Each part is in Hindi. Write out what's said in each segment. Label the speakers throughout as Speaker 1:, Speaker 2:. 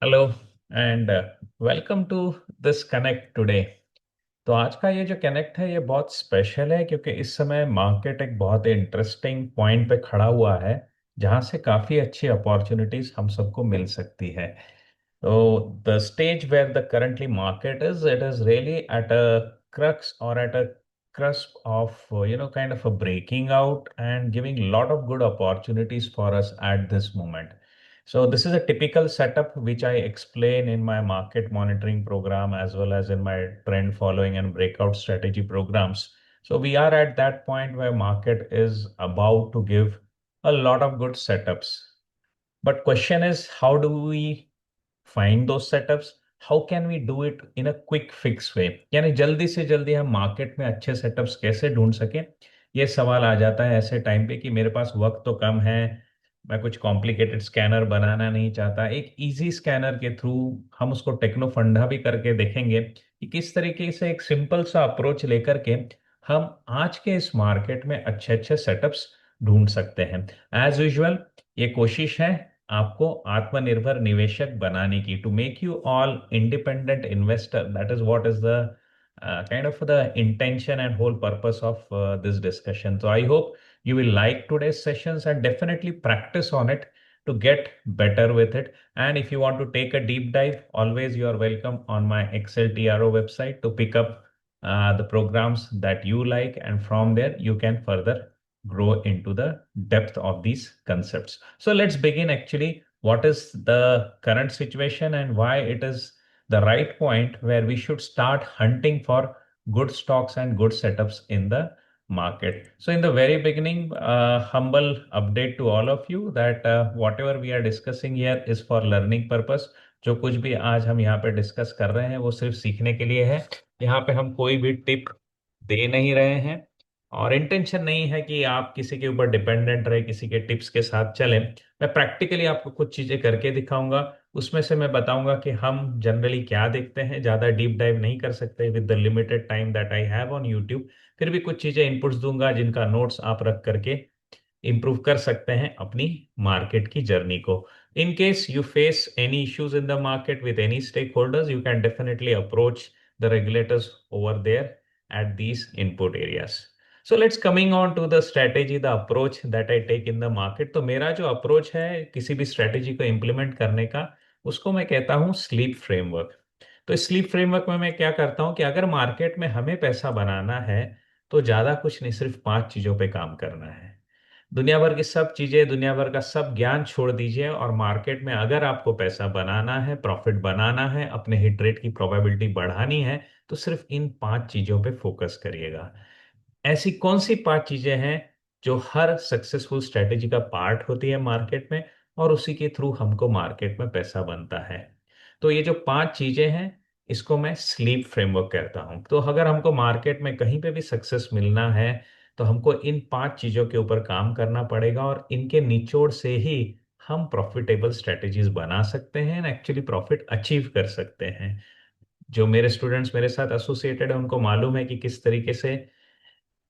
Speaker 1: Hello and welcome to this connect today. तो आज का ये जो कनेक्ट है ये बहुत स्पेशल है क्योंकि इस समय मार्केट एक बहुत इंटरेस्टिंग पॉइंट पे खड़ा हुआ है जहां से काफी अच्छी अपॉर्चुनिटीज हम सबको मिल सकती है। So the stage where the currently market is, it is really at a crux or at a cusp of kind of a breaking out and giving a lot of good opportunities for us at this moment. So this is a typical setup which I explain in my market monitoring program as well as in my trend following and breakout strategy programs. So we are at that point where market is about to give a lot of good setups. But question is, how do we find those setups? How can we do it in a quick fix way? यानी जल्दी से जल्दी हम मार्केट में अच्छे सेटअप्स कैसे ढूंढ सकें? ये सवाल आ जाता है ऐसे टाइम पे कि मेरे पास वक्त तो कम है, मैं कुछ कॉम्प्लिकेटेड स्कैनर बनाना नहीं चाहता। एक इजी स्कैनर के थ्रू हम उसको टेक्नो फंडा भी करके देखेंगे कि किस तरीके से एक सिंपल सा अप्रोच लेकर के हम आज के इस मार्केट में अच्छे अच्छे सेटअप्स ढूंढ सकते हैं। एज यूजुअल ये कोशिश है आपको आत्मनिर्भर निवेशक बनाने की, to make you all independent investor. That is what is the kind of the intention and whole purpose of this discussion. So I hope you will like today's sessions and definitely practice on it to get better with it. And if you want to take a deep dive, always you are welcome on my Excel TRO website to pick up the programs that you like, and from there you can further grow into the depth of these concepts. So let's begin actually what is the current situation and why it is the right point where we should start hunting for good stocks and good setups in the market. So in the very beginning, humble update to all of you that whatever we are discussing here is for learning purpose. जो कुछ भी आज हम यहाँ पे डिस्कस कर रहे हैं वो सिर्फ सीखने के लिए है। यहाँ पे हम कोई भी टिप दे नहीं रहे हैं और इंटेंशन नहीं है कि आप किसी के ऊपर डिपेंडेंट रहे, किसी के टिप्स के साथ चलें। मैं प्रैक्टिकली आपको कुछ चीजें करके दिखाऊंगा, उसमें से मैं बताऊंगा कि हम जनरली क्या देखते हैं। ज्यादा डीप डाइव नहीं कर सकते with the limited time that I have on YouTube. फिर भी कुछ चीजें इनपुट्स दूंगा जिनका नोट्स आप रख करके इंप्रूव कर सकते हैं अपनी मार्केट की जर्नी को। In case you face any issues in the market with any stakeholders, you can definitely approach the regulators over there at these input areas. So let's coming on to the strategy, the approach that I take in the market. तो मेरा जो अप्रोच है किसी भी स्ट्रेटेजी को इम्प्लीमेंट करने का, उसको मैं कहता हूँ स्लीप फ्रेमवर्क। तो स्लीप फ्रेमवर्क में मैं क्या करता हूँ कि अगर मार्केट में हमें पैसा बनाना है तो ज्यादा कुछ नहीं, सिर्फ 5 चीजों पे काम करना है। दुनिया भर की सब चीजें, दुनिया भर का सब ज्ञान छोड़ दीजिए और मार्केट में अगर आपको पैसा बनाना है, प्रॉफिट बनाना है, अपने हिट रेट की प्रोबेबिलिटी बढ़ानी है, तो सिर्फ इन 5 चीजों पे फोकस करिएगा। ऐसी कौन सी 5 चीजें हैं जो हर सक्सेसफुल स्ट्रेटेजी का पार्ट होती है मार्केट में और उसी के थ्रू हमको मार्केट में पैसा बनता है? तो ये जो 5 चीजें हैं इसको मैं स्लीप फ्रेमवर्क कहता हूं। तो अगर हमको मार्केट में कहीं पे भी सक्सेस मिलना है तो हमको इन 5 चीजों के ऊपर काम करना पड़ेगा और इनके निचोड़ से ही हम प्रॉफिटेबल स्ट्रेटेजीज बना सकते हैं एंड एक्चुअली प्रॉफिट अचीव कर सकते हैं। जो मेरे स्टूडेंट्स मेरे साथ एसोसिएटेड है उनको मालूम है कि किस तरीके से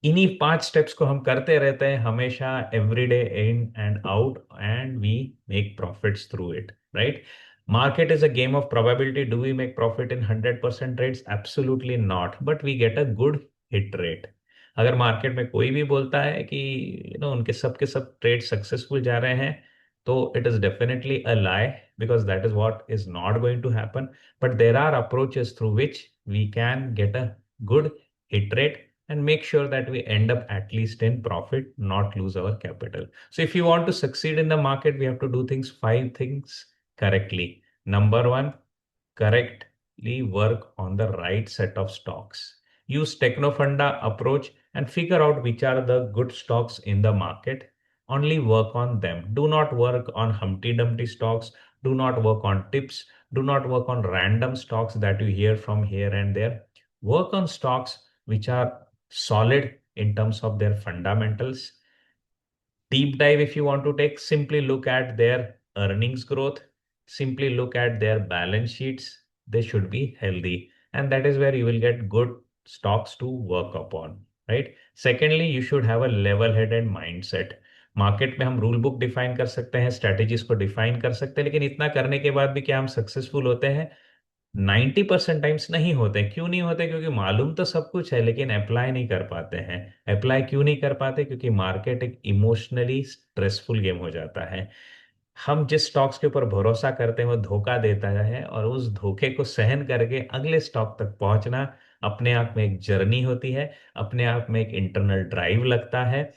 Speaker 1: इन्हीं 5 स्टेप्स को हम करते रहते हैं हमेशा, every day, in and out, and we make profits through it, right? Market is a game of probability. Do we make profit in 100% trades? Absolutely not, but we get a good hit rate. अगर मार्केट में कोई भी बोलता है कि उनके सब के सब ट्रेड सक्सेसफुल जा रहे हैं, तो it is definitely a lie, because that is what is not going to happen. But there are approaches through which we can get a good hit rate and make sure that we end up at least in profit, not lose our capital. So if you want to succeed in the market, we have to do things, 5 things correctly. Number one, correctly work on the right set of stocks. Use Technofunda approach and figure out which are the good stocks in the market. Only work on them. Do not work on Humpty Dumpty stocks. Do not work on tips. Do not work on random stocks that you hear from here and there. Work on stocks which are solid in terms of their fundamentals. Deep dive, if you want to take, simply look at their earnings growth, simply look at their balance sheets. They should be healthy, and that is where you will get good stocks to work upon, right? Secondly, you should have a level headed mindset. Market में हम रूल बुक डिफाइन कर सकते हैं, स्ट्रेटेजीज को डिफाइन कर सकते हैं, लेकिन इतना करने के बाद भी क्या हम सक्सेसफुल होते हैं? 90% टाइम्स नहीं होते। क्यों नहीं होते? क्योंकि मालूम तो सब कुछ है लेकिन अप्लाई नहीं कर पाते हैं। अप्लाई क्यों नहीं कर पाते? क्योंकि मार्केट एक इमोशनली स्ट्रेसफुल गेम हो जाता है। हम जिस स्टॉक्स के ऊपर भरोसा करते हैं वो धोखा देता है, और उस धोखे को सहन करके अगले स्टॉक तक पहुंचना अपने आप में एक जर्नी होती है, अपने आप में एक इंटरनल ड्राइव लगता है।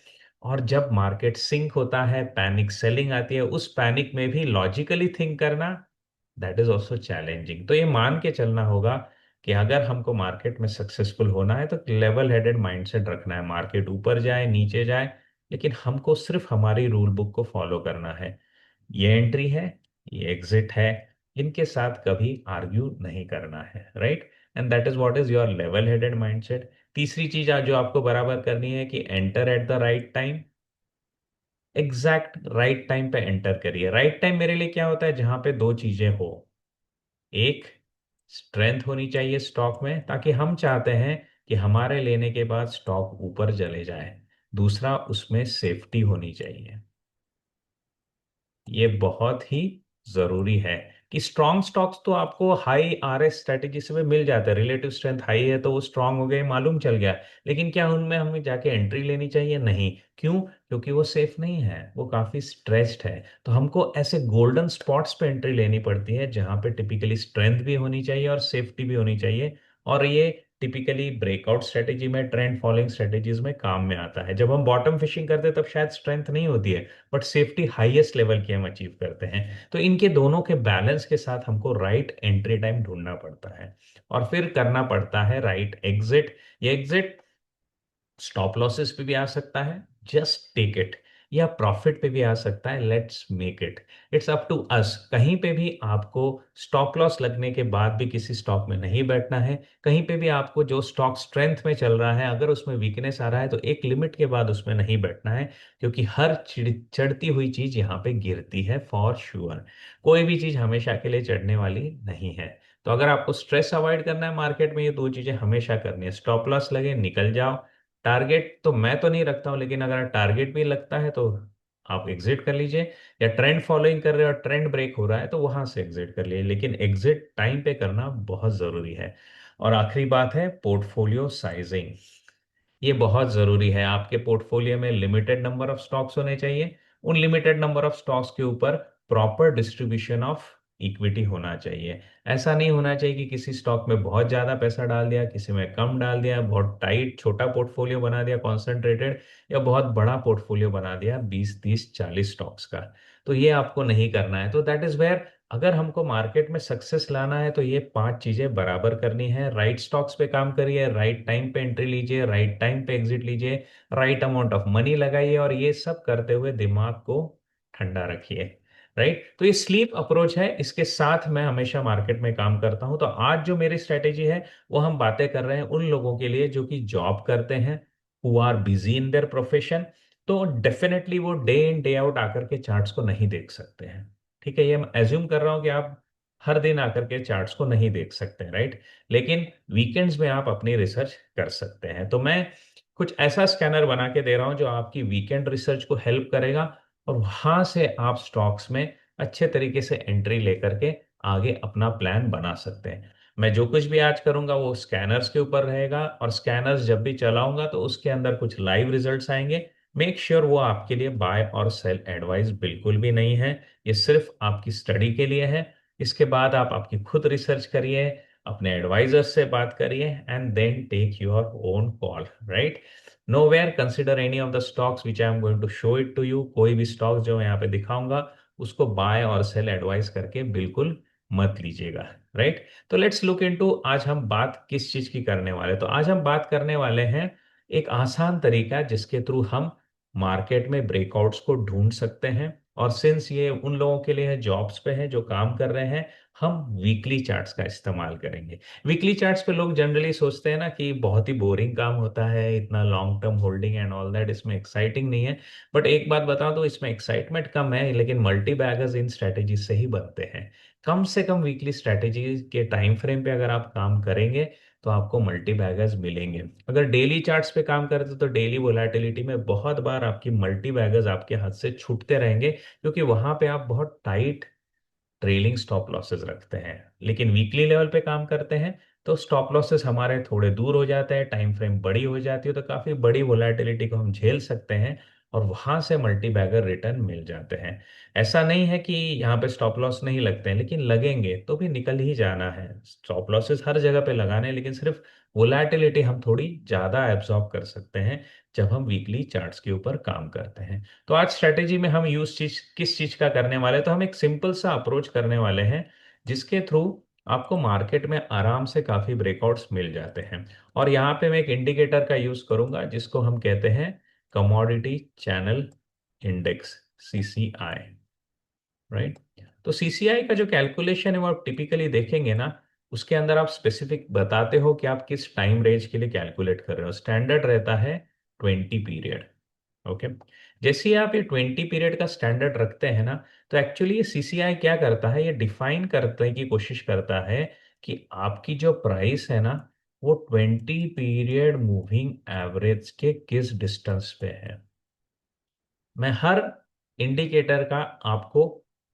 Speaker 1: और जब मार्केट सिंक होता है, पैनिक सेलिंग आती है, उस पैनिक में भी लॉजिकली थिंक करना, दैट इज ऑल्सो चैलेंजिंग। तो ये मान के चलना होगा कि अगर हमको मार्केट में सक्सेसफुल होना है तो लेवल हेडेड माइंडसेट रखना है। मार्केट ऊपर जाए नीचे जाए, लेकिन हमको सिर्फ हमारी रूल बुक को फॉलो करना है। ये एंट्री है, ये एग्जिट है, इनके साथ कभी आर्ग्यू नहीं करना है, right? And that is what is your level headed mindset. तीसरी चीज आज जो आपको बराबर करनी है कि enter at the right time. Exact right time पे एंटर करिए। राइट टाइम मेरे लिए क्या होता है? जहां पे दो चीजें हो। एक, स्ट्रेंथ होनी चाहिए स्टॉक में, ताकि हम चाहते हैं कि हमारे लेने के बाद स्टॉक ऊपर चले जाए। दूसरा, उसमें सेफ्टी होनी चाहिए। ये बहुत ही जरूरी है कि स्ट्रॉन्ग स्टॉक्स तो आपको हाई आरएस स्ट्रेटेजी से भी मिल जाता है। रिलेटिव स्ट्रेंथ हाई है तो वो स्ट्रांग हो गए, मालूम चल गया। लेकिन क्या उनमें हमें जाके एंट्री लेनी चाहिए? नहीं। क्यों? क्योंकि वो सेफ नहीं है, वो काफी स्ट्रेस्ड है। तो हमको ऐसे गोल्डन स्पॉट्स पे एंट्री लेनी पड़ती है जहां पे टिपिकली स्ट्रेंथ भी होनी चाहिए और सेफ्टी भी होनी चाहिए। और ये टिपिकली ब्रेकआउट स्ट्रेटेजी में, ट्रेंड फॉलोइंग स्ट्रेटेजीज में काम में आता है। जब हम बॉटम फिशिंग करते हैं तब शायद स्ट्रेंथ नहीं होती है, बट सेफ्टी हाईएस्ट लेवल की हम अचीव करते हैं। तो इनके दोनों के बैलेंस के साथ हमको राइट एंट्री टाइम ढूंढना पड़ता है, और फिर करना पड़ता है राइट एग्जिट। ये एग्जिट स्टॉप लॉसेस पे भी आ सकता है, जस्ट टेक इट, या प्रॉफिट पे भी आ सकता है, let's make it. It's up to us. कहीं पे भी आपको स्टॉप लॉस लगने के बाद भी किसी स्टॉक में नहीं बैठना है। कहीं पे भी आपको जो स्टॉक स्ट्रेंथ में चल रहा है, अगर उसमें वीकनेस आ रहा है तो एक लिमिट के बाद उसमें नहीं बैठना है। क्योंकि हर चढ़ती हुई चीज यहाँ पे गिरती है, फॉर श्योर। कोई भी चीज हमेशा के लिए चढ़ने वाली नहीं है। तो अगर आपको स्ट्रेस अवॉइड करना है मार्केट में, ये दो चीजें हमेशा करनी है। स्टॉप लॉस लगे, निकल जाओ। टारगेट तो मैं तो नहीं रखता हूं, लेकिन अगर टारगेट भी लगता है तो आप एग्जिट कर लीजिए। या ट्रेंड फॉलोइंग कर रहे हो और ट्रेंड ब्रेक हो रहा है तो वहां से एग्जिट कर लीजिए, लेकिन एग्जिट टाइम पे करना बहुत जरूरी है। और आखिरी बात है पोर्टफोलियो साइजिंग। ये बहुत जरूरी है। आपके पोर्टफोलियो में लिमिटेड नंबर ऑफ स्टॉक्स होने चाहिए। उन लिमिटेड नंबर ऑफ स्टॉक्स के ऊपर प्रॉपर डिस्ट्रीब्यूशन ऑफ इक्विटी होना चाहिए। ऐसा नहीं होना चाहिए कि किसी स्टॉक में बहुत ज्यादा पैसा डाल दिया, किसी में कम डाल दिया, बहुत टाइट छोटा पोर्टफोलियो बना दिया कॉन्सेंट्रेटेड, या बहुत बड़ा पोर्टफोलियो बना दिया 20 30 40 स्टॉक्स का। तो ये आपको नहीं करना है। तो दैट इज वेयर, अगर हमको मार्केट में सक्सेस लाना है तो ये पांच चीजें बराबर करनी है। राइट स्टॉक्स पे काम करिए, राइट टाइम पे एंट्री लीजिए, राइट टाइम पे एग्जिट लीजिए, राइट अमाउंट ऑफ मनी लगाइए, और ये सब करते हुए दिमाग को ठंडा रखिए। राइट? तो ये स्लीप अप्रोच है, इसके साथ मैं हमेशा मार्केट में काम करता हूं। तो आज जो मेरी स्ट्रेटेजी है वो हम बातें कर रहे हैं उन लोगों के लिए जो कि जॉब करते हैं, who are busy in their profession. तो डेफिनेटली वो डे इन डे आउट आकर के चार्ट्स को नहीं देख सकते हैं। ठीक है, ये मैं एज्यूम कर रहा हूं कि आप हर दिन आकर के चार्ट्स को नहीं देख सकते हैं, राइट? लेकिन वीकेंड्स में आप अपनी रिसर्च कर सकते हैं। तो मैं कुछ ऐसा स्कैनर बना के दे रहा हूं जो आपकी वीकेंड रिसर्च को हेल्प करेगा, और वहां से आप स्टॉक्स में अच्छे तरीके से एंट्री लेकर के आगे अपना प्लान बना सकते हैं। मैं जो कुछ भी आज करूंगा वो स्कैनर्स के ऊपर रहेगा, और स्कैनर्स जब भी चलाऊंगा तो उसके अंदर कुछ लाइव रिजल्ट्स आएंगे। मेक श्योर वो आपके लिए बाय और सेल एडवाइस बिल्कुल भी नहीं है। ये सिर्फ आपकी स्टडी के लिए है। इसके बाद आप आपकी खुद रिसर्च करिए, अपने एडवाइजर से बात करिए, and then take your own call, right? No where consider any of the stocks which I am going to show it to you. कोई भी स्टॉक जो मैं यहाँ पे दिखाऊंगा उसको बाय और सेल एडवाइस करके बिल्कुल मत लीजिएगा, राइट? तो लेट्स लुक इनटू आज हम बात किस चीज की करने वाले। तो आज हम बात करने वाले हैं एक आसान तरीका जिसके थ्रू हम मार्केट में ब्रेकआउट्स को ढूंढ सकते हैं। और सिंस ये उन लोगों के लिए है जॉब्स पे है जो काम कर रहे हैं, हम वीकली चार्ट्स का इस्तेमाल करेंगे। वीकली चार्ट्स पे लोग जनरली सोचते हैं ना कि बहुत ही बोरिंग काम होता है, इतना long term holding and all that, इसमें एक्साइटिंग नहीं है। बट एक बात बताऊं तो इसमें एक्साइटमेंट कम है, लेकिन मल्टी बैगर्स इन स्ट्रेटेजी से ही बनते हैं। कम से कम वीकली स्ट्रेटेजी के टाइम फ्रेम पे अगर आप काम करेंगे तो आपको मल्टी बैगर्स मिलेंगे। अगर डेली चार्ट्स पे काम करते तो डेली वोलेटिलिटी में बहुत बार आपकी मल्टी बैगर्स आपके हाथ से छूटते रहेंगे, क्योंकि वहां पे आप बहुत टाइट ट्रेलिंग स्टॉप लॉसेस रखते हैं। लेकिन वीकली लेवल पे काम करते हैं तो स्टॉप लॉसेस हमारे थोड़े दूर हो जाते हैं, टाइम फ्रेम बड़ी हो जाती है, तो काफी बड़ी वोलेटिलिटी को हम झेल सकते हैं और वहां से मल्टी बैगर रिटर्न मिल जाते हैं। ऐसा नहीं है कि यहाँ पे स्टॉप लॉस नहीं लगते हैं, लेकिन लगेंगे तो भी निकल ही जाना है। स्टॉप लॉसेस हर जगह पे लगाने हैं, लेकिन सिर्फ वोलेटिलिटी हम थोड़ी ज्यादा एब्जॉर्ब कर सकते हैं जब हम वीकली चार्ट्स के ऊपर काम करते हैं। तो आज स्ट्रेटेजी में हम यूज किस चीज का करने वाले हैं? तो हम एक सिंपल सा अप्रोच करने वाले हैं जिसके थ्रू आपको मार्केट में आराम से काफी ब्रेकआउट्स मिल जाते हैं। और यहाँ पे मैं एक इंडिकेटर का यूज करूंगा जिसको हम कहते हैं commodity channel index, CCI, right. तो सीसीआई का जो कैलकुलेशन है वो आप टिपिकली देखेंगे ना, उसके अंदर आप स्पेसिफिक बताते हो कि आप किस टाइम रेंज के लिए कैलकुलेट कर रहे हो। स्टैंडर्ड रहता है 20 पीरियड। ओके। जैसे ही आप ये 20 पीरियड का स्टैंडर्ड रखते हैं ना, तो एक्चुअली ये सीसीआई क्या करता है, ये डिफाइन करने की कोशिश करता है कि आपकी जो प्राइस है ना, वो 20 पीरियड मूविंग एवरेज के किस डिस्टेंस पे है। मैं हर इंडिकेटर का आपको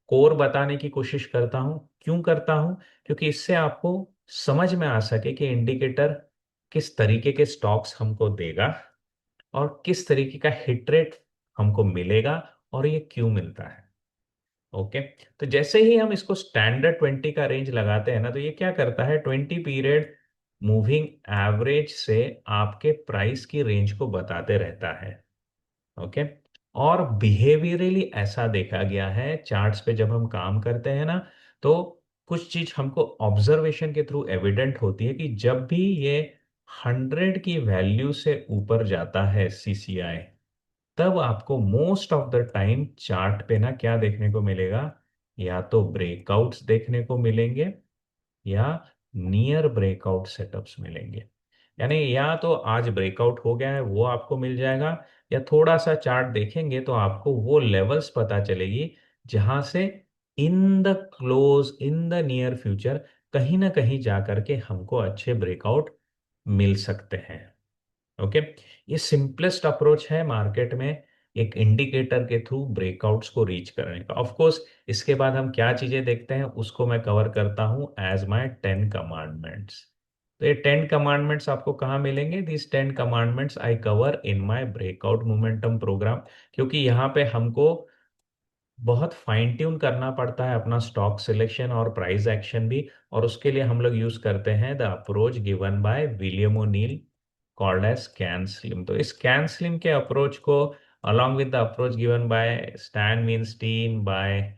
Speaker 1: कोर बताने की कोशिश करता हूं। क्यों करता हूं? क्योंकि इससे आपको समझ में आ सके कि इंडिकेटर किस तरीके के स्टॉक्स हमको देगा और किस तरीके का हिट रेट हमको मिलेगा और ये क्यों मिलता है। ओके। तो जैसे ही हम इसको स्टैंडर्ड 20 का रेंज लगाते हैं ना, तो ये क्या करता है, 20 पीरियड मूविंग एवरेज से आपके प्राइस की रेंज को बताते रहता है। ओके। और बिहेवियरली ऐसा देखा गया है चार्ट्स पे जब हम काम करते हैं ना, तो कुछ चीज हमको ऑब्जर्वेशन के थ्रू एविडेंट होती है कि जब भी ये 100 की वैल्यू से ऊपर जाता है सीसीआई, तब आपको most of the time chart पे ना क्या देखने को मिलेगा, या तो ब्रेकआउट्स देखने को मिलेंगे या नियर ब्रेकआउट सेटअप्स मिलेंगे। यानी या तो आज ब्रेकआउट हो गया है वो आपको मिल जाएगा, या थोड़ा सा चार्ट देखेंगे तो आपको वो लेवल्स पता चलेगी जहां से in the close in the near future कहीं ना कहीं जा करके हमको अच्छे ब्रेकआउट मिल सकते हैं। ओके। ये सिंपलेस्ट अप्रोच है मार्केट में एक इंडिकेटर के थ्रू ब्रेकआउट्स को रीच करने का। ऑफ कोर्स इसके बाद हम क्या चीजें देखते हैं उसको मैं कवर करता हूं एज माय 10 कमांडमेंट्स। तो ये 10 कमांडमेंट्स आपको कहाँ मिलेंगे? This 10 commandments I cover in my breakout momentum program. क्योंकि यहाँ पे हमको बहुत फाइन ट्यून करना पड़ता है अपना स्टॉक सिलेक्शन और प्राइस एक्शन भी, और उसके लिए हम लोग यूज करते हैं the approach given by William O'Neil called as CAN SLIM. तो इस स्कैन स्लिम के अप्रोच को along with the approach given by Stan Weinstein, by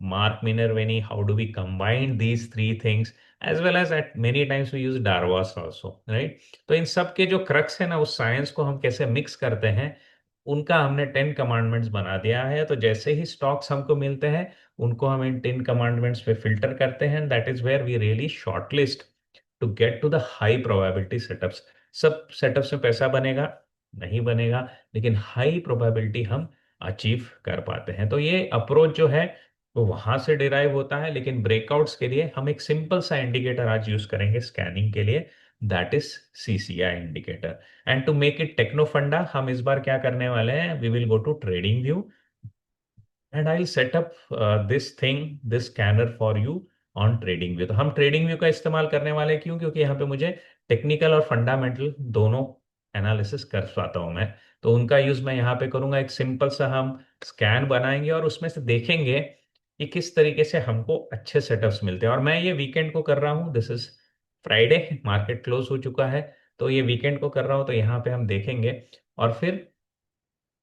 Speaker 1: Mark Minervini, how do we combine these three things, as well as at many times we use Darvas also, right? तो इन सब के जो क्रक्स है ना, उस साइंस को हम कैसे मिक्स करते हैं, उनका हमने 10 कमांडमेंट्स बना दिया है। तो जैसे ही स्टॉक्स हमको मिलते हैं उनको हम इन 10 कमांडमेंट्स पे फिल्टर करते हैं। That is where we really shortlist to get to the high probability setups. सब सेटअप्स में पैसा बनेगा नहीं बनेगा, लेकिन हाई प्रोबेबिलिटी हम अचीव कर पाते हैं। तो ये अप्रोच जो है वो वहां से डिराइव होता है, लेकिन ब्रेकआउट्स के लिए हम एक सिंपल सा इंडिकेटर आज यूज करेंगे स्कैनिंग के लिए, that is CCI indicator. And to make it techno funda, हम इस बार क्या करने वाले हैं, we will go to TradingView and I set up this thing, this scanner for you on TradingView. तो हम ट्रेडिंग व्यू का इस्तेमाल करने वाले हैं, क्यों? क्योंकि यहाँ पे मुझे टेक्निकल और फंडामेंटल दोनों एनालिसिस कर पाता हूँ मैं। तो उनका यूज मैं यहाँ पे करूंगा। एक सिंपल सा हम स्कैन बनाएंगे और उसमें से देखेंगे कि किस तरीके से हमको अच्छे सेटअप्स मिलते हैं। और मैं ये वीकेंड को कर रहा हूँ, this is Friday, market close हो चुका है, तो ये वीकेंड को कर रहा हूँ। तो यहाँ पे हम देखेंगे और फिर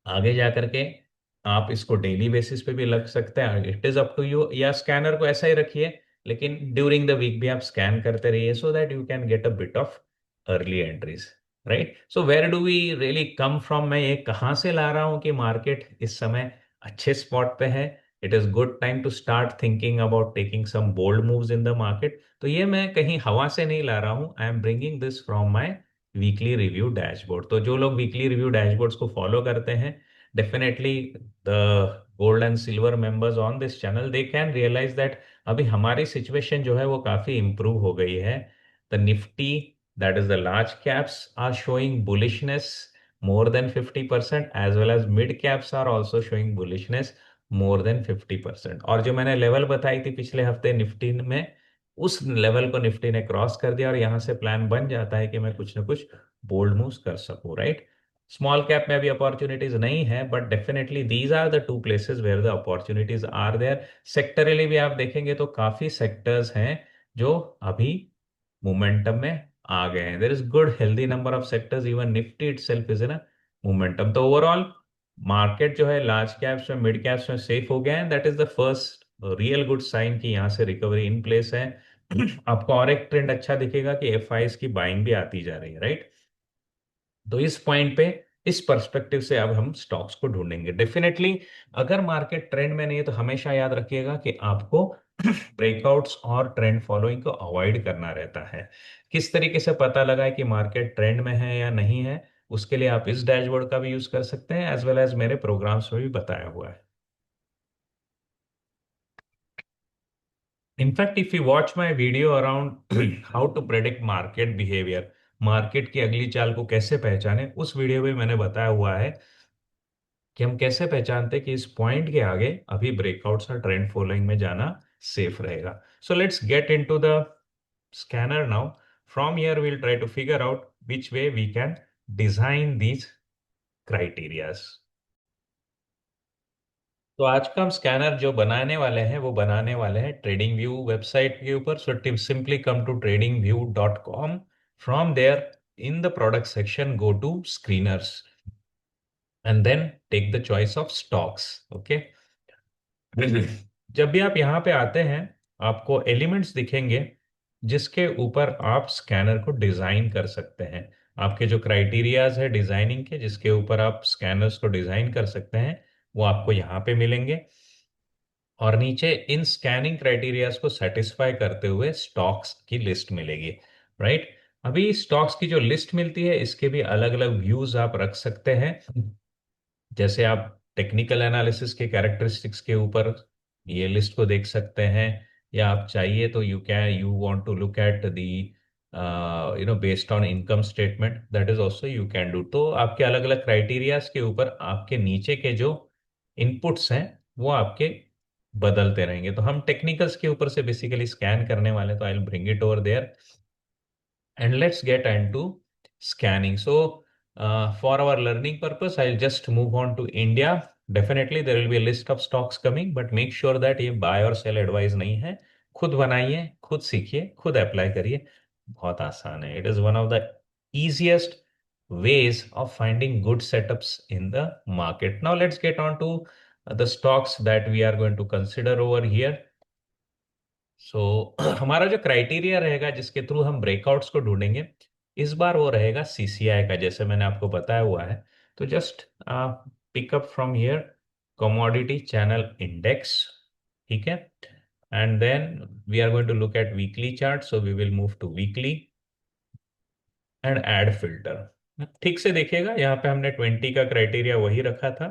Speaker 1: आगे जा करके आप इसको डेली बेसिस पे भी लग सकते हैं, it is up to you. या स्कैनर को ऐसा ही रखिए, लेकिन ड्यूरिंग द वीक भी आप स्कैन करते रहिए so that you can get a bit of early entries, right. So where do we really come from? मैं ये कहाँ से ला रहा हूँ कि मार्केट इस समय अच्छे स्पॉट पे है, it is good time to start thinking about taking some bold moves in the market. तो ये मैं कहीं हवा से नहीं ला रहा हूँ, I am bringing this from my weekly review dashboard. तो जो लोग वीकली रिव्यू डैशबोर्ड्स को फॉलो करते हैं, definitely the gold and silver members on this channel, they can realize that अभी हमारी सिचुएशन जो है वो काफी इंप्रूव हो गई है। The Nifty That is, the large caps are showing bullishness more than 50%, as well as mid caps are also showing bullishness more than 50%. और जो मैंने लेवल बताई थी पिछले हफ्ते निफ्टी में, उस लेवल को निफ्टी ने क्रॉस कर दिया और यहां से प्लान बन जाता है कि मैं कुछ ना कुछ बोल्ड मूव्स कर सकूं, राइट। स्मॉल कैप में अभी अपॉर्चुनिटीज नहीं है, but definitely these are the two places where the opportunities are there. Sectorally भी आप देखेंगे तो काफी सेक्टर्स हैं जो अभी मोमेंटम में आ गए हैं। There is good healthy number of sectors, even Nifty itself is in a momentum. तो ओवरऑल मार्केट जो है लार्ज कैप्स में मिड कैप्स में सेफ हो गया है, that is the first real good sign कि यहाँ से रिकवरी इन प्लेस है। आपको और एक ट्रेंड अच्छा दिखेगा कि एफआईज की बाइंग भी आती जा रही है, राइट। तो इस पॉइंट पे, इस पर्सपेक्टिव से अब हम स्टॉक्स को ढूंढेंगे डेफिनेटली। अगर मार्केट ट्रेंड में नहीं है तो हमेशा याद रखिएगा कि आपको ब्रेकआउट्स और ट्रेंड फॉलोइंग को अवॉइड करना रहता है। किस तरीके से पता लगा है कि मार्केट ट्रेंड में है या नहीं है, उसके लिए आप इस डैशबोर्ड का भी यूज कर सकते हैं, एज वेल एज मेरे प्रोग्राम्स में भी बताया हुआ है। In fact if you watch my video around how to predict market behaviour, market की अगली चाल को कैसे पहचाने, उस वीडियो में मैंने बताया हुआ है कि हम कैसे पहचानते हैं कि इस पॉइंट के आगे अभी ब्रेकआउट्स और ट्रेंड फॉलोइंग में जाना सेफ रहेगा। So let's get into the scanner now. From here we'll try to figure out which way we can design these criterias. तो आज का हम स्कैनर जो बनाने वाले हैं वो बनाने वाले हैं ट्रेडिंग व्यू वेबसाइट के ऊपर। So simply come to tradingview.com. From there in the product section go to screeners and then take the choice of stocks. Okay, जब भी आप यहाँ पे आते हैं आपको एलिमेंट्स दिखेंगे जिसके ऊपर आप स्कैनर को डिजाइन कर सकते हैं। आपके जो क्राइटेरियाज है डिजाइनिंग के, जिसके ऊपर आप स्कैनर्स को डिजाइन कर सकते हैं, वो आपको यहाँ पे मिलेंगे। और नीचे इन स्कैनिंग क्राइटेरियाज को सेटिस्फाई करते हुए स्टॉक्स की लिस्ट मिलेगी, राइट। अभी स्टॉक्स की जो लिस्ट मिलती है इसके भी अलग अलग व्यूज आप रख सकते हैं। जैसे आप टेक्निकल एनालिसिस के कैरेक्टरिस्टिक्स के ऊपर ये लिस्ट को देख सकते हैं, या आप चाहिए तो you want to look at the based on income statement, that is also you can do. तो आपके अलग अलग क्राइटेरियाज के ऊपर आपके नीचे के जो इनपुट्स हैं वो आपके बदलते रहेंगे। तो हम टेक्निकल्स के ऊपर से बेसिकली स्कैन करने वाले, तो I will bring it over there and let's get into scanning. So for our learning purpose I'll just move on to India. Definitely there will be a list of stocks coming, but make sure that ये buy और sell advice नहीं है। खुद बनाइए, खुद सीखिए, खुद अप्लाई करिए, बहुत आसान है। It is one of the easiest ways of finding good setups in the market. Now let's get on to the stocks that we are going to consider over here. सो हमारा जो क्राइटेरिया रहेगा जिसके थ्रू हम ब्रेकआउट्स को ढूंढेंगे, इस बार वो रहेगा सीसीआई का, जैसे मैंने आपको बताया हुआ है। तो just pick up from here commodity channel index, ठीक है। And then we are going to look at weekly chart, so we will move to weekly and add filter. ठीक से देखिएगा, यहाँ पे हमने 20 का क्राइटेरिया वही रखा था,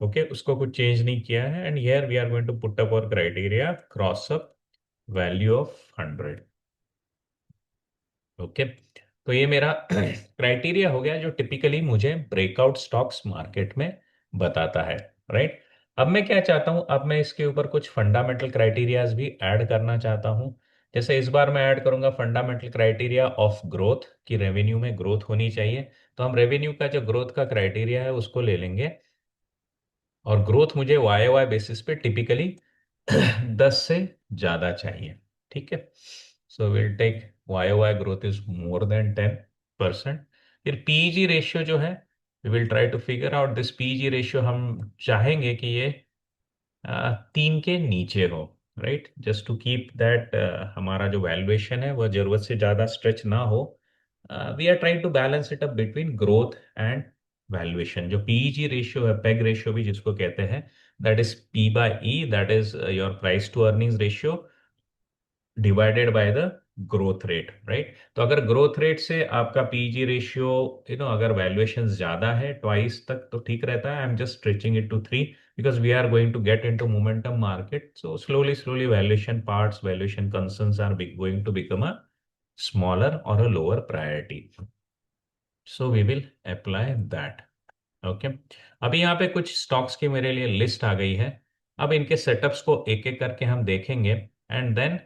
Speaker 1: ओके उसको कुछ चेंज नहीं किया है। And here we are going to put up our criteria cross up value of 100। Okay, तो ये मेरा क्राइटेरिया हो गया जो टिपिकली मुझे ब्रेकआउट स्टॉक्स मार्केट में बताता है, राइट। अब मैं क्या चाहता हूं, अब मैं इसके ऊपर कुछ फंडामेंटल क्राइटेरियाज भी ऐड करना चाहता हूं। जैसे इस बार मैं ऐड करूंगा फंडामेंटल क्राइटेरिया ऑफ ग्रोथ, की रेवेन्यू में ग्रोथ होनी चाहिए। तो हम रेवेन्यू का जो ग्रोथ का क्राइटेरिया है उसको ले लेंगे, और ग्रोथ मुझे वाई वाई बेसिस पे टिपिकली 10 से ज्यादा चाहिए, ठीक है। So will take Y Y growth is more than 10%। फिर पीईजी रेशियो जो है, we will try to figure out this PEG ratio. हम चाहेंगे कि ये 3 के नीचे हो, right, just to keep that हमारा जो वैल्यूएशन है वह जरूरत से ज्यादा स्ट्रेच ना हो। We are trying to balance it up between growth and valuation. जो पीईजी रेशियो है, पेग रेशियो भी जिसको कहते हैं, that is P by E, that is your price to earnings ratio divided by the growth rate, right. तो अगर ग्रोथ रेट से आपका पीजी रेशियो, अगर वैल्यूएशन ज्यादा है ट्वाइस तक, तो ठीक रहता है। I am just stretching it to 3 because we are going to get into momentum market. So slowly slowly valuation parts, valuation concerns are going to become a smaller or a lower priority. So we will apply that. Okay, अभी यहाँ पे कुछ स्टॉक्स की मेरे लिए लिस्ट आ गई है. अब इनके सेटअप्स को एक एक करके हम देखेंगे and then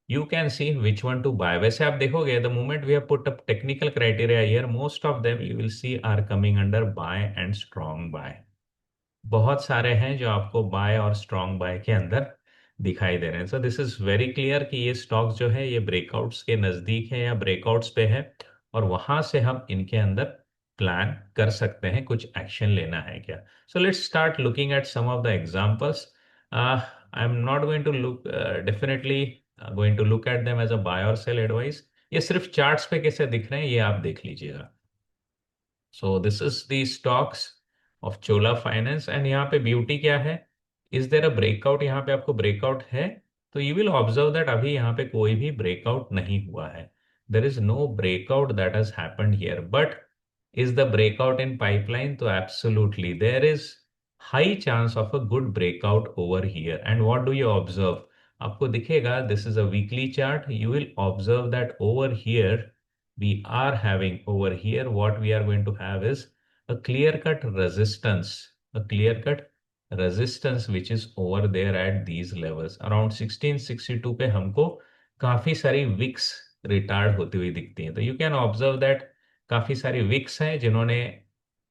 Speaker 1: you can see which one to buy. वैसे आप देखोगे the moment we have put up technical criteria here, most of them you will see are coming under buy and strong buy. बहुत सारे हैं जो आपको बाय और स्ट्रॉन्ग बाय के अंदर दिखाई दे रहे हैं. सो दिस इज वेरी क्लियर कि ये स्टॉक जो है ये ब्रेकआउट्स के नज़दीक है या ब्रेकआउट्स पे है, और वहां से हम इनके अंदर प्लान कर सकते हैं कुछ एक्शन लेना है क्या. So let's start looking at some of the examples. I am not going to look, definitely going to look at them as a buy or sell advice. ये सिर्फ चार्ट्स पे कैसे दिख रहे हैं ये आप देख लीजिएगा. सो this is the stocks of Chola finance and यहाँ पे ब्यूटी क्या है, इज देयर अ ब्रेकआउट. यहाँ पे आपको ब्रेकआउट है तो यू विल ऑब्जर्व दैट अभी यहाँ पे कोई भी ब्रेकआउट नहीं हुआ है. There is no breakout that has happened here, but is the breakout in pipeline? So absolutely there is high chance of a good breakout over here. And what do you observe? आपको दिखेगा, this is a weekly chart. You will observe that over here we are having, over here what we are going to have is a clear cut resistance, a clear cut resistance which is over there at these levels around 1662 पे हमको काफी सारी विक्स रिटार्ड होती हुई दिखती हैं. तो यू कैन ऑब्जर्व दैट काफी सारी विक्स हैं जिन्होंने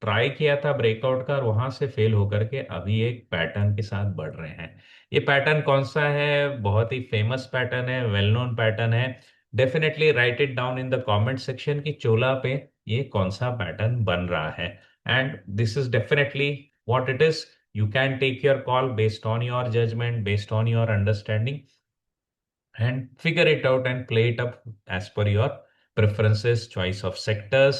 Speaker 1: ट्राई किया था ब्रेकआउट का और वहां से फेल होकर के अभी एक पैटर्न के साथ बढ़ रहे हैं. ये पैटर्न कौन सा है? बहुत ही फेमस पैटर्न है, वेल नोन पैटर्न है. Definitely right it down in the comment section कि चोला पे ये कौन सा पैटर्न बन रहा है. And this is definitely what it is. You can take your call based on your judgement, based on your understanding, and figure it out and play it up as per your preferences, choice of sectors,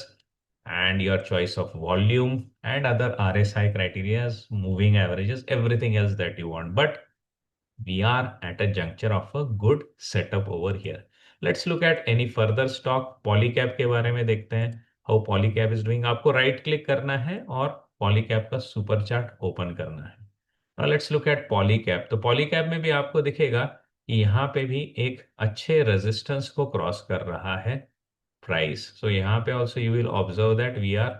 Speaker 1: and your choice of volume and other RSI criteria, moving averages, everything else that you want. But we are at a juncture of a good setup over here. Let's look at any further stock. Polycab के बारे में देखते हैं. How Polycab is doing. आपको राइट क्लिक करना है और Polycab का सुपर चार्ट ओपन करना है. Now let's look at Polycab. तो Polycab में भी आपको दिखेगा कि यहाँ पे भी एक अच्छे रेजिस्टेंस को क्रॉस कर रहा है प्राइस. सो यहाँ पे also you will observe that we are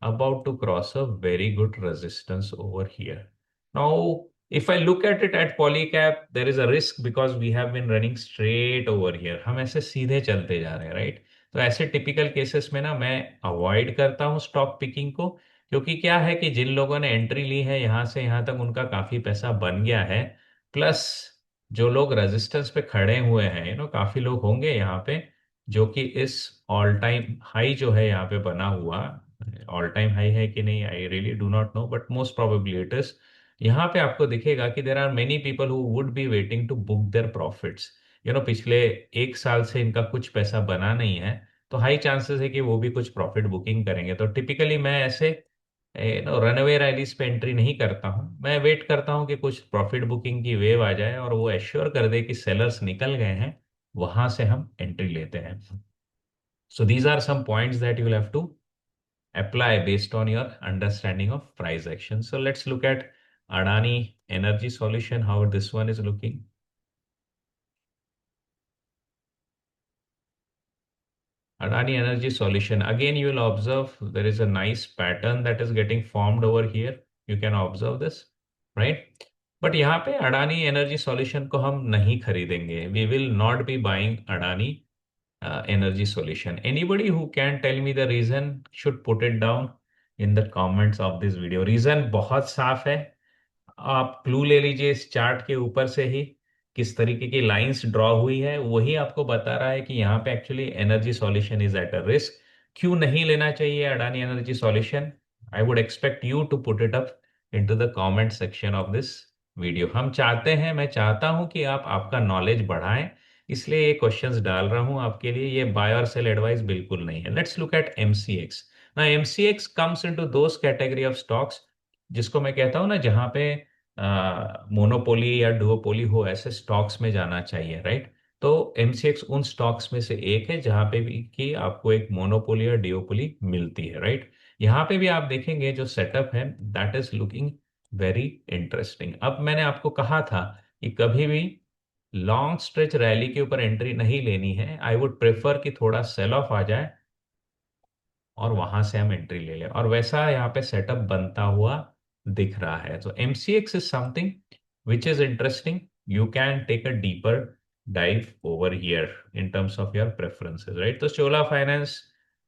Speaker 1: about to cross a very good resistance over here. Now, if I look at it at Polycab, there is a risk because we have been running straight over here. हम ऐसे सीधे चलते जा रहे हैं, राइट? तो ऐसे टिपिकल केसेस में ना मैं अवॉइड करता हूँ स्टॉक पिकिंग को, क्योंकि क्या है कि जिन लोगों ने एंट्री ली है यहाँ से यहाँ तक उनका काफी पैसा बन गया है. प्लस जो लोग रेजिस्टेंस पे खड़े हुए हैं, काफी लोग होंगे यहाँ पे जो कि इस ऑल टाइम हाई जो है यहाँ पे बना हुआ, ऑल टाइम हाई है कि नहीं I really do not know, but most probably it is. यहाँ पे आपको दिखेगा कि there are many people who would be waiting to book their profits. पिछले एक साल से इनका कुछ पैसा बना नहीं है, तो हाई चांसेस है कि वो भी कुछ प्रॉफिट बुकिंग करेंगे. तो टिपिकली मैं ऐसे रनअवे रैलीज पे एंट्री नहीं करता हूँ. मैं वेट करता हूँ कि कुछ प्रॉफिट बुकिंग की वेव आ जाए और वो एश्योर कर दे कि सेलर्स निकल गए हैं, वहां से हम एंट्री लेते हैं. So these are some points that you have to apply based on your understanding of price action. So let's look at Adani Energy Solution, how this one is looking. Adani Energy Solution, again you will observe there is a nice pattern that is getting formed over here. You can observe this, right? But यहाँ पे Adani Energy Solution को हम नहीं खरीदेंगे. We will not be buying Adani Energy Solution. Anybody who can tell me the reason should put it down in the comments of this video. Reason बहुत साफ है. आप क्लू ले लीजिए इस चार्ट के ऊपर से ही, किस तरीके की लाइंस ड्रॉ हुई है वही आपको बता रहा है कि यहाँ पे actually energy solution is at a risk. क्यों नहीं लेना चाहिए Adani energy solution? I would expect you to put it up into the comment section of this video. हम चाहते हैं, मैं चाहता हूं कि आप आपका नॉलेज बढ़ाएं, इसलिए ये क्वेश्चंस डाल रहा हूं आपके लिए. ये बाय और सेल एडवाइस बिल्कुल नहीं है. Let's look at MCX. ना MCX comes into those category of stocks जिसको मैं कहता हूं ना जहां पे मोनोपोली या डुओपोली हो, ऐसे स्टॉक्स में जाना चाहिए, राइट? तो एमसीएक्स उन स्टॉक्स में से एक है जहां पे भी कि आपको एक मोनोपोली या डिओपोली मिलती है, राइट? यहाँ पे भी आप देखेंगे जो सेटअप है that is looking very interesting. अब मैंने आपको कहा था कि कभी भी लॉन्ग स्ट्रेच रैली के ऊपर एंट्री नहीं लेनी है। आई वुड प्रेफर कि थोड़ा सेल ऑफ आ जाए और वहां से हम एंट्री ले लें, और वैसा यहाँ पे सेटअप बनता हुआ दिख रहा है। तो MCX is something which is interesting, you can take a deeper dive over here in terms of your preferences, right? So Chola Finance,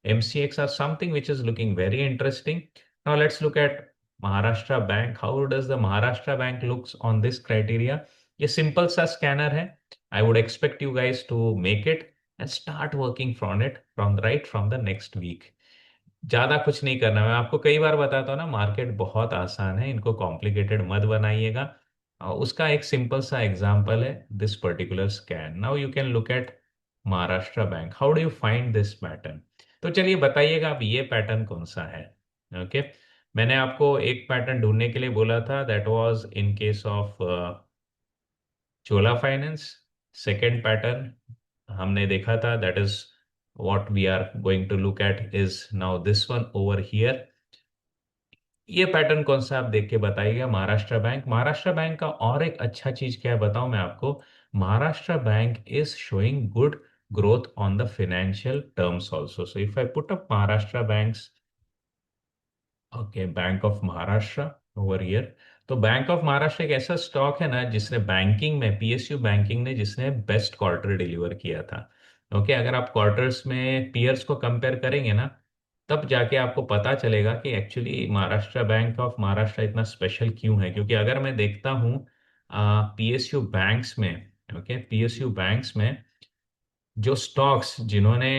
Speaker 1: MCX are something which is looking very interesting. Now let's look at Maharashtra Bank. How does the Maharashtra Bank looks on this criteria? ये simple सा scanner है. I would expect you guys to make it and start working from it from the next week. ज्यादा कुछ नहीं करना। मैं आपको कई बार बताता हूँ ना, मार्केट बहुत आसान है, इनको कॉम्प्लिकेटेड मत बनाइएगा। उसका एक सिंपल सा एग्जांपल है this particular scan. Now you can look at Maharashtra bank. How do you find this pattern? तो चलिए बताइएगा अब ये पैटर्न कौन सा है। ओके, मैंने आपको एक पैटर्न ढूंढने के लिए बोला था, that was in case of Chola finance. Second pattern हमने देखा था, that is what we are going to look at is now this one over here. ये पैटर्न कौन सा आप देख के बताइएगा। महाराष्ट्र बैंक, महाराष्ट्र बैंक का और एक अच्छा चीज क्या है बताऊं मैं आपको, Maharashtra bank is showing good growth on the financial terms also. So if I put up Maharashtra banks, okay, bank of Maharashtra over here. तो बैंक ऑफ महाराष्ट्र एक ऐसा स्टॉक है ना जिसने बैंकिंग में, पीएसयू बैंकिंग ने जिसने बेस्ट क्वार्टर डिलीवर किया था। ओके, अगर आप क्वार्टर्स में पीयर्स को कंपेयर करेंगे ना, तब जाके आपको पता चलेगा कि actually Maharashtra bank of Maharashtra इतना स्पेशल क्यों है। क्योंकि अगर मैं देखता हूँ पीएसयू बैंक्स में, ओके, पीएसयू बैंक्स में जो स्टॉक्स जिन्होंने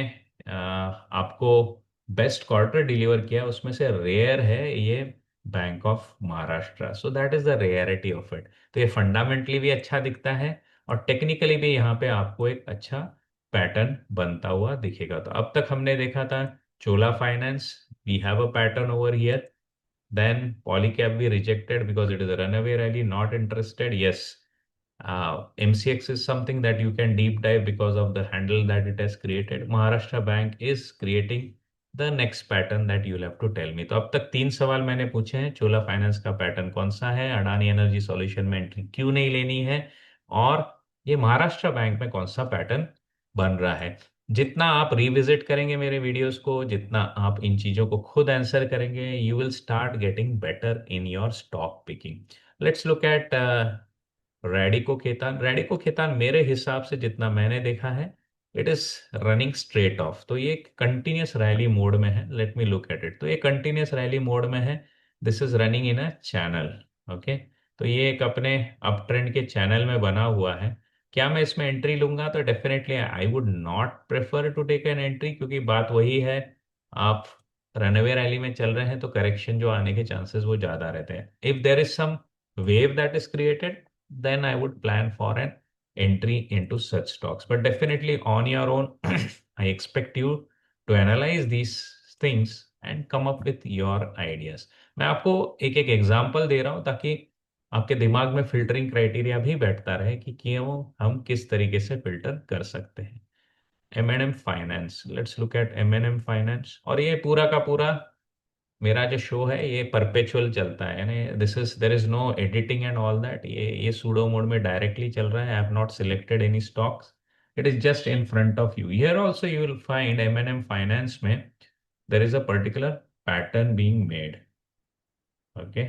Speaker 1: आपको बेस्ट क्वार्टर डिलीवर किया, उसमें से रेयर है ये bank of Maharashtra. So that is the rarity of it. तो ये फंडामेंटली भी अच्छा दिखता है और टेक्निकली भी यहाँ पे आपको एक अच्छा पैटर्न बनता हुआ दिखेगा। तो अब तक हमने देखा था Chola finance, we have a pattern over here. Then Polycab we rejected because it is a runaway rally, not interested. Yes, MCX is something that you can deep dive because of the handle that it has created. Maharashtra Bank is creating the next pattern that you'll have to tell me. तो अब तक तीन सवाल मैंने पूछे हैं। चोला फाइनेंस का पैटर्न कौन सा है, अडानी एनर्जी सॉल्यूशन में एंट्री क्यों नहीं लेनी है, और ये महाराष्ट्र बैंक में कौन सा पैटर्न बन रहा है। जितना आप रिविजिट करेंगे मेरे वीडियोस को, जितना आप इन चीजों को खुद आंसर करेंगे, you will start getting better in your stock picking. Let's look at Radico Khaitan. Radico Khaitan मेरे हिसाब से जितना मैंने देखा है, it is running straight off. तो ये कंटिन्यूस रैली मोड में है। Let me look at it. तो ये कंटिन्यूस रैली मोड में है। This is running in a channel. Okay, तो ये एक अपने अप ट्रेंड के चैनल में बना हुआ है। क्या मैं इसमें एंट्री लूंगा? तो definitely I would not prefer to take an entry, क्योंकि बात वही है, आप रनवे रैली में चल रहे हैं तो करेक्शन जो आने के चांसेस वो ज्यादा रहते हैं। If there is some wave that is created, then I would plan for an entry into such stocks. But definitely on your own, I expect you to analyze these things and come up with your ideas. मैं आपको एक एक एग्जांपल दे रहा हूं ताकि आपके दिमाग में फिल्टरिंग क्राइटेरिया भी बैठता रहे कि क्यों हम किस तरीके से फिल्टर कर सकते हैं। M and M finance, let's look at M and M finance. और ये पूरा का पूरा मेरा जो शो है ये परपेचुअल चलता है, यानी this is, there is no editing and all that. ये सूडो मोड में डायरेक्टली चल रहा है। I have not selected any stocks, it is just in front of you. Here also you will find M and M finance में there is a particular pattern being made. Okay,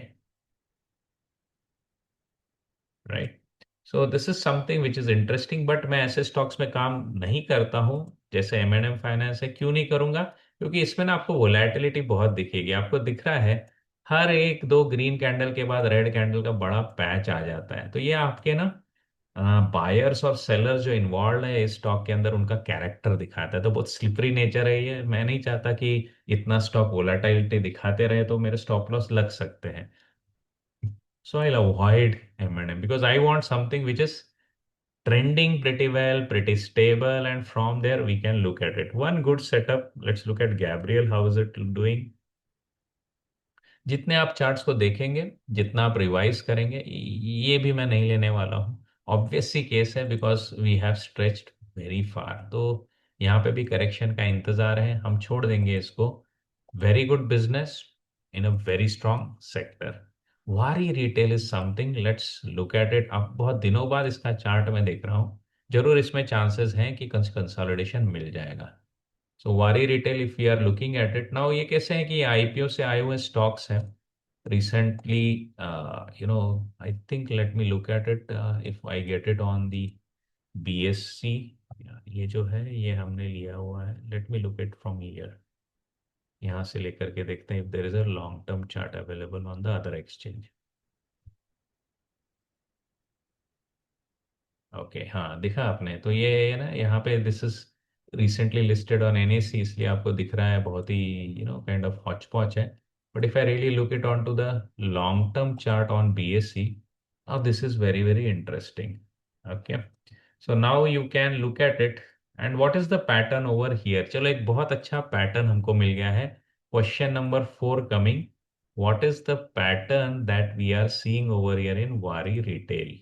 Speaker 1: right. So this is something which is interesting, but मैं ऐसे स्टॉक्स में काम नहीं करता हूँ जैसे एम एंड एम फाइनेंस है। क्यों नहीं करूंगा? क्योंकि इसमें ना आपको वोलेटिलिटी बहुत दिखेगी। आपको दिख रहा है हर एक दो ग्रीन कैंडल के बाद रेड कैंडल का बड़ा पैच आ जाता है। तो ये आपके ना बायर्स और सेलर्स जो इन्वॉल्व है इस स्टॉक के अंदर, उनका कैरेक्टर दिखाता है। तो बहुत स्लिपरी नेचर है ये। मैं नहीं चाहता कि इतना स्टॉक वोलेटिलिटी दिखाते रहे, तो मेरे स्टॉप लॉस लग सकते हैं। So I'll avoid M&M because I want something which is trending pretty well, pretty stable, and from there we can look at it. One good setup. Let's look at Gabriel. How is it doing? जितने आप चार्ट्स को देखेंगे, जितना आप रिवाइज करेंगे, ये भी मैं नहीं लेने वाला हूँ। ऑब्वियस सी केस है because we have stretched very far. तो यहाँ पे भी करेक्शन का इंतजार है, हम छोड़ देंगे इसको। Very good business in a very strong sector. Waaree retail is something, let's look at it. अब बहुत दिनों बाद इसका चार्ट मैं देख रहा हूँ, जरूर इसमें चांसेस हैं कि कंसोलिडेशन मिल जाएगा। सो वारी retail, if you are looking at it now, ये कैसे है कि आईपीओ से आए हुए स्टॉक्स हैं recently. You know, I think late me look at it, if I get it on the BSc. ये जो है ये हमने लिया हुआ है, let me look it from year. यहाँ से लेकर के देखते हैं if there is a long term chart available on the other exchange. Okay, हाँ दिखा आपने, तो ये है ना, यहाँ पे this is recently listed on NAC, इसलिए आपको दिख रहा है, बहुत ही काइंड ऑफ हॉच पॉच है। But if I really look it on to the long term chart on BSC, now this is very very interesting. Okay, so now you can look at it, and what is the pattern over here? चलो, एक बहुत अच्छा पैटर्न हमको मिल गया है। Question number 4 coming, what is the pattern that we are seeing over here in Wari retail?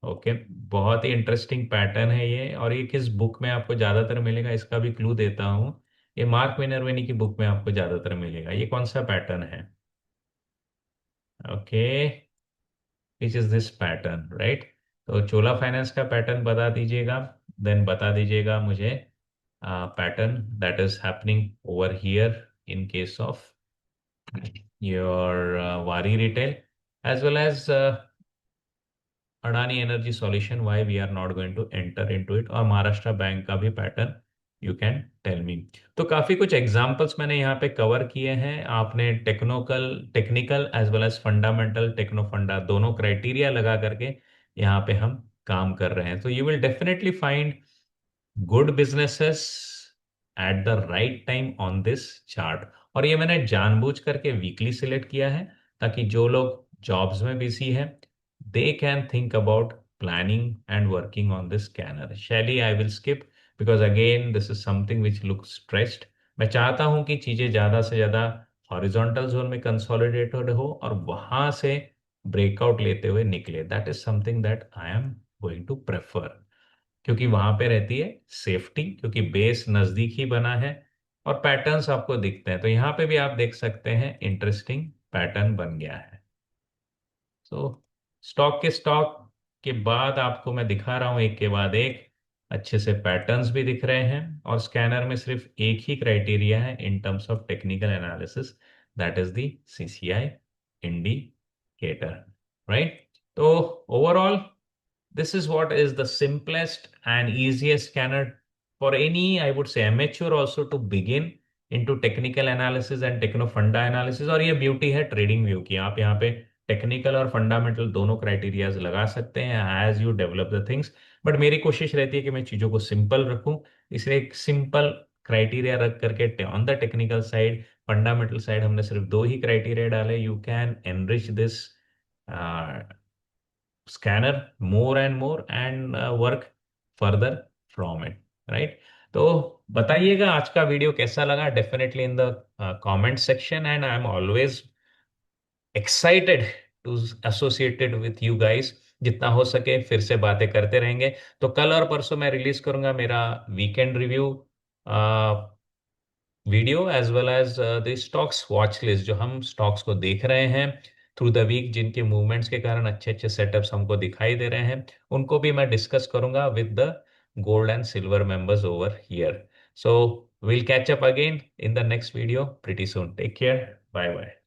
Speaker 1: Okay, बहुत ही इंटरेस्टिंग पैटर्न है ये, और ये किस बुक में आपको ज्यादातर मिलेगा इसका भी क्लू देता हूँ। ये मार्क मिनर्विनी की बुक में आपको ज्यादातर मिलेगा। ये कौन सा पैटर्न है? Okay, which is this pattern, right? तो चोला फाइनेंस का पैटर्न बता दीजिएगा, देन बता दीजिएगा मुझे pattern that is happening over here in case of your Waaree retail, as well as Adani energy solution, why we are not going to enter into it, और महाराष्ट्र बैंक का भी pattern you can tell me. तो काफी कुछ एग्जांपल्स मैंने यहाँ पे कवर किए हैं। आपने technical technical as well as fundamental, techno funda, दोनों क्राइटेरिया लगा करके यहाँ पे हम काम कर रहे हैं। तो you will definitely find good businesses at the right time on this chart. और ये मैंने जानबूझ करके वीकली सिलेक्ट किया है, ताकि जो लोग जॉब्स में बिजी हैं they can think about planning and working on this scanner. Shaily, I will skip because again this is something which look stressed. मैं चाहता हूं कि चीजें ज्यादा से ज्यादा हॉरिजॉन्टल जोन में कंसोलिडेटेड हो और वहां से ब्रेकआउट लेते हुए निकले। That is something that I am going to prefer, क्योंकि वहां पे रहती है सेफ्टी, क्योंकि बेस नजदीक ही बना है और पैटर्न्स आपको दिखते हैं। तो यहाँ पे भी आप देख सकते हैं इंटरेस्टिंग पैटर्न बन गया है। तो स्टॉक के बाद आपको मैं दिखा रहा हूं एक के बाद एक, अच्छे से पैटर्न्स भी दिख रहे हैं, और स्कैनर में सिर्फ एक ही क्राइटेरिया है in terms of technical analysis, that is the CCI indicator, right? तो overall, this is what is the simplest and easiest scanner for any, I would say, amateur also to begin into technical analysis and techno funda analysis। और ये ब्यूटी है ट्रेडिंग व्यू की, आप यहाँ पे टेक्निकल और फंडामेंटल दोनों क्राइटेरियाज लगा सकते हैं as you develop the things. बट मेरी कोशिश रहती है कि मैं चीज़ों को सिंपल रखूं, इसलिए एक सिंपल क्राइटेरिया रख करके on the technical side, fundamental side हमने सिर्फ दो ही क्राइटेरिया डाले। You can enrich this scanner more and more and work further from it, right? तो बताइएगा आज का वीडियो कैसा लगा, definitely in the comment section, and I am always excited to associated with you guys. जितना हो सके फिर से बातें करते रहेंगे। तो कल और परसों मैं रिलीज करूंगा मेरा weekend review video, as well as the stocks watch list, जो हम स्टॉक्स को देख रहे हैं थ्रू द वीक, जिनके मूवमेंट्स के कारण अच्छे अच्छे सेटअप्स हमको दिखाई दे रहे हैं, उनको भी मैं डिस्कस करूंगा with the gold and silver members over here. So will catch up again in the next video pretty soon. Take care, bye bye.